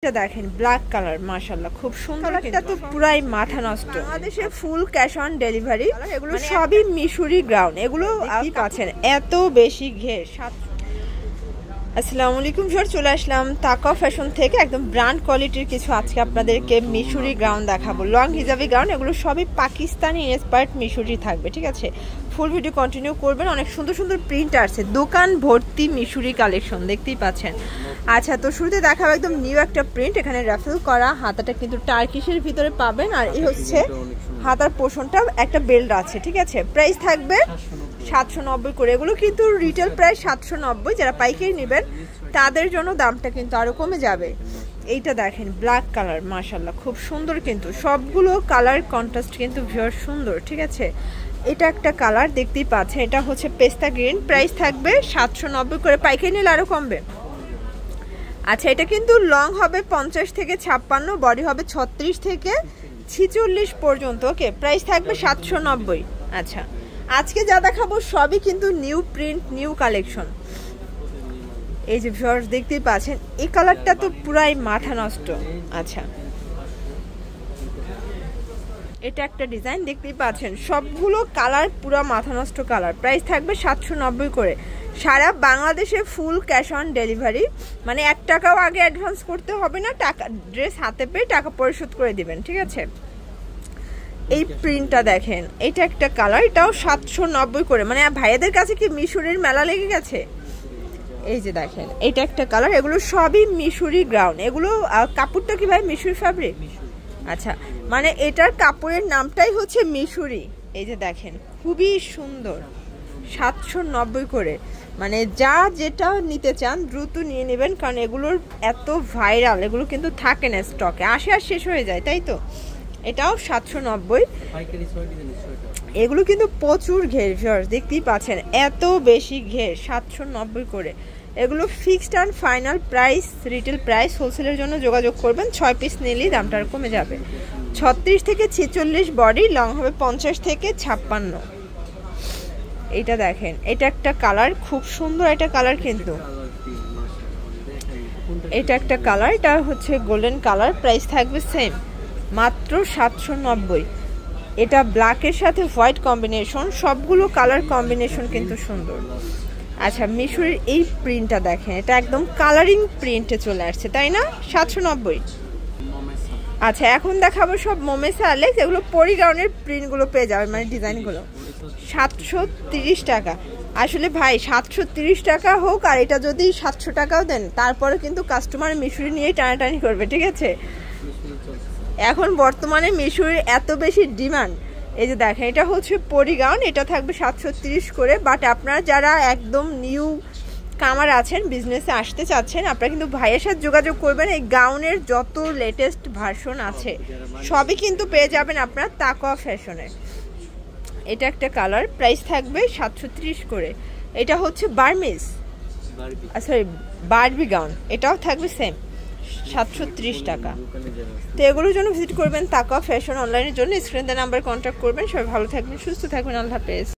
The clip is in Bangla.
এটা দেখেন ব্ল্যাক কালার মাশাআল্লাহ খুব সুন্দর। এটা তো পুরাই মাথা নষ্ট। বাংলাদেশে ফুল ক্যাশ অন ডেলিভারি, এগুলো সবই মিশরি গ্রাউন্ড। এগুলো পাচ্ছেন এত বেশি ঘের। আসসালামু আলাইকুম ভিউয়ার, চলে আসলাম তাকা ফ্যাশন থেকে একদম ব্র্যান্ড কোয়ালিটির কিছু আজকে আপনাদেরকে মিশরি গ্রাউন্ড দেখাবো। লং হিজাবি গ্রাউন্ড, এগুলো সবই পাকিস্তানি ইন্সপায়ার্ড মিশরি থাকবে, ঠিক আছে। ফুল ভিডিও কন্টিনিউ করবেন। অনেক সুন্দর সুন্দর প্রিন্ট আছে, দোকান ভর্তি মিশরি কালেকশন দেখতেই পাচ্ছেন। আচ্ছা, তো শুরুতে দেখাবো একদম নিউ একটা প্রিন্ট। এখানে রাফেল করা, হাতাটা কিন্তু টার্কিশের ভিতরে পাবেন। আর এই হচ্ছে হাতার পোর্শনটা একটা বেল্ট আছে, ঠিক আছে। প্রাইস থাকবে 790 করে। এগুলো কিন্তু রিটেল প্রাইস 790, যারা পাইকারি নেবেন তাদের জন্য দামটা কিন্তু আরো কমে যাবে। এইটা দেখেন ব্ল্যাক কালার মাশাআল্লাহ খুব সুন্দর, কিন্তু সবগুলো কালার কন্ট্রাস্ট কিন্তু ভিউয়ার সুন্দর, ঠিক আছে। এটা একটা কালার দেখতেই পাচ্ছেন, এটা হচ্ছে পেস্তা গ্রিন। প্রাইস থাকবে 790 করে, পাইকারি নিলে আরো কমবে। আচ্ছা, এটা কিন্তু লং হবে 50 থেকে 56, বডি হবে 36 থেকে 46 পর্যন্ত। ওকে, প্রাইস থাকবে 790। আচ্ছা, আজকে যা দেখাবো সবই কিন্তু নিউ প্রিন্ট, নিউ কালেকশন। এই যে ভিউয়ার্স দেখতেই পাচ্ছেন, এই কালারটা তো পুরাই মাথা নষ্ট। আচ্ছা, এটা একটা ডিজাইন দেখতেই পাচ্ছেন, সবগুলো কালার পুরো মাথা নষ্ট কালার। প্রাইস থাকবে 790 করে। সারা বাংলাদেশে ফুল ক্যাশ অন ডেলিভারি, মানে 1 টাকাও আগে অ্যাডভান্স করতে হবে না, টাকা ড্রেস হাতে পেয়ে টাকা পরিশোধ করে দিবেন, ঠিক আছে। এই প্রিন্টটা দেখেন, এটা একটা কালার, এটাও 790 করে। মানে ভাইয়াদের কাছে কি মিশরের মেলা লেগে গেছে। এই যে দেখেন, এটা একটা কালার, এগুলো সবই মিশরি গ্রাউন্ড। এগুলো কাপড়টা কি ভাই মিশরি ফ্যাব্রিক? আচ্ছা, মানে এটার কাপড়ের নামটাই হচ্ছে মিশরি। এই যে দেখেন খুবই সুন্দর, 790 করে। মানে যা যেটা নিতে চান দ্রুত নিয়ে নেবেন, কারণ এগুলোর এত ভাইরাল, এগুলো কিন্তু থাকে না স্টকে, আসে আর শেষ হয়ে যায়, তাই তো। এটাও 790। এগুলো কিন্তু প্রচুর ঘের, দেখতেই পাচ্ছেন এত বেশি ঘের, 790 করে। এগুলো fixed and final price, retail price. হোলসেলের জন্য যোগাযোগ করবেন, 6 পিস নিলেই দামটা আর কমে যাবে। 36 থেকে 46 বডি, লং হবে 50 থেকে 56। এটা দেখেন, এটা একটা কালার খুব সুন্দর, এটা কালার কিন্তু এটা একটা কালার, এটা হচ্ছে গোল্ডেন কালার। প্রাইস থাকবে সেম, মাত্র 790। এটা ব্ল্যাকের সাথে হোয়াইট কম্বিনেশন, সবগুলো কালার কম্বিনেশন কিন্তু সুন্দর। আচ্ছা, মিশরের এই প্রিন্টটা দেখেন, এটা একদম কালারিং প্রিন্টে চলে আসছে, তাই না? 790। আচ্ছা, এখন দেখাবো সব মোমেসা আলেক্স, এগুলো পরিগ্রাউন্ডের প্রিন্টগুলো পেয়ে যাবেন, মানে ডিজাইনগুলো 730 টাকা। আসলে ভাই 730 টাকা হোক আর এটা যদি 700 টাকাও দেন, তারপরে কিন্তু কাস্টমার মিশরি নিয়ে টানাটানি করবে, ঠিক আছে। এখন বর্তমানে মিশরির এত বেশি ডিমান্ড। এই যে দেখেন, এটা হচ্ছে পরিগাউন, এটা থাকবে 730 করে। বাট আপনারা যারা একদম নিউ কামার আছেন, বিজনেসে আসতে চাচ্ছেন, আপনারা কিন্তু ভাইয়ের সাথে যোগাযোগ করবেন। এই গাউনের যত লেটেস্ট ভার্সন আছে সবই কিন্তু পেয়ে যাবেন আপনারা তাকা ফ্যাশনে। এটা একটা কালার, প্রাইস থাকবে 730 করে। এটা হচ্ছে বার্মিজ, সরি বারবি গাউন, এটাও থাকবে সেম 730 টাকা। তো এগুলোর জন্য ভিজিট করবেন তাকা ফ্যাশন। অনলাইনের জন্য স্ক্রিনে দেওয়া নাম্বার কন্ট্যাক্ট করবেন। সবাই ভালো থাকবেন, সুস্থ থাকবেন, আল্লাহ হাফেজ।